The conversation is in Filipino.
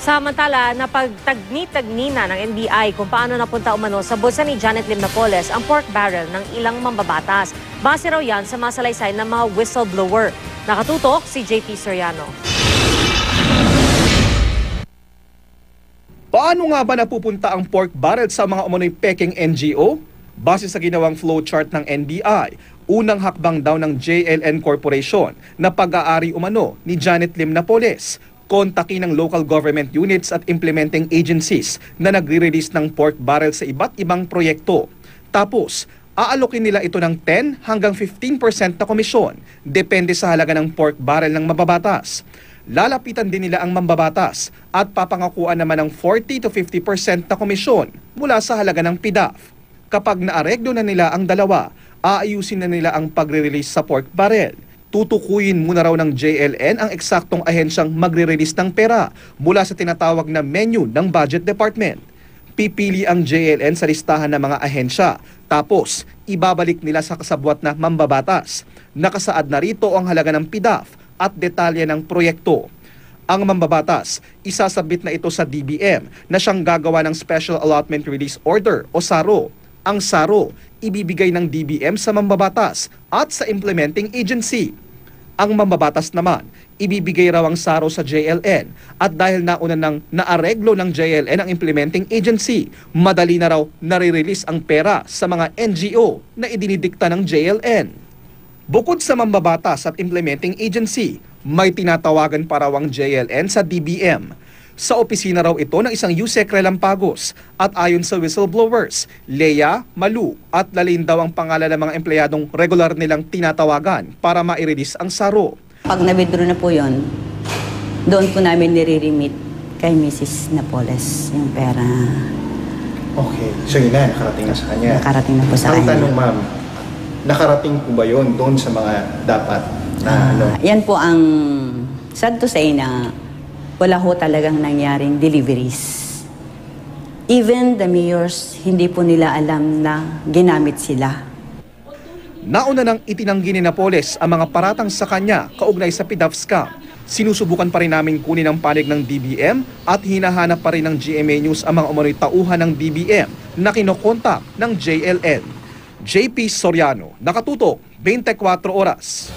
Samantala, napagtagni-tagni na ng NBI kung paano napunta umano sa bulsa ni Janet Lim Napoles ang pork barrel ng ilang mambabatas. Base raw yan sa masalaysay ng mga whistleblower. Nakatutok si JP Soriano. Paano nga ba napupunta ang pork barrel sa mga umano'y peking NGO? Base sa ginawang flowchart ng NBI, unang hakbang daw ng JLN Corporation na pag-aari umano ni Janet Lim Napoles. Kontakin ng local government units at implementing agencies na nagre-release ng pork barrel sa iba't ibang proyekto. Tapos, aalokin nila ito ng 10 hanggang 15% na komisyon, depende sa halaga ng pork barrel ng mababatas. Lalapitan din nila ang mambabatas at papangakuan naman ng 40 to 50% na komisyon mula sa halaga ng PDAF. Kapag naareglo na nila ang dalawa, aayusin na nila ang pagre-release sa pork barrel. Tutukuyin muna raw ng JLN ang eksaktong ahensyang magre-release ng pera mula sa tinatawag na menu ng Budget Department. Pipili ang JLN sa listahan ng mga ahensya, tapos ibabalik nila sa kasabwat na mambabatas. Nakasaad na rito ang halaga ng PDAF at detalye ng proyekto. Ang mambabatas, isasabit na ito sa DBM na siyang gagawa ng Special Allotment Release Order o SARO. Ang SARO, ibibigay ng DBM sa mambabatas at sa implementing agency. Ang mambabatas naman, ibibigay raw ang SARO sa JLN at dahil nauna nang naareglo ng JLN ang implementing agency, madali na raw nare-release ang pera sa mga NGO na idinidikta ng JLN. Bukod sa mambabatas at implementing agency, may tinatawagan pa raw ang JLN sa DBM. Sa opisina raw ito ng isang Yusek Relampagos at ayon sa whistleblowers, Leia, Malu at Lalin daw ang pangalan ng mga empleyadong regular nilang tinatawagan para ma-release ang SARO. Pag na-withdraw na po yun, doon po namin nire-remit kay Mrs. Napoles yung pera. Okay, so yun na, nakarating na sa kanya. Nakarating na po sa Ang kanya. tanong ma'am, nakarating po ba yun doon sa mga dapat na ano? Yan po ang sad to say na wala ho talagang nangyaring deliveries. Even the mayors, hindi po nila alam na ginamit sila. Nauna nang itinanggi ni Napoles ang mga paratang sa kanya kaugnay sa PDAF scam. Sinusubukan pa rin namin kunin ang panig ng DBM at hinahanap pa rin ng GMA News ang mga umano'y tauhan ng DBM na kinokontak ng JLN. JP Soriano, nakatutok, 24 oras.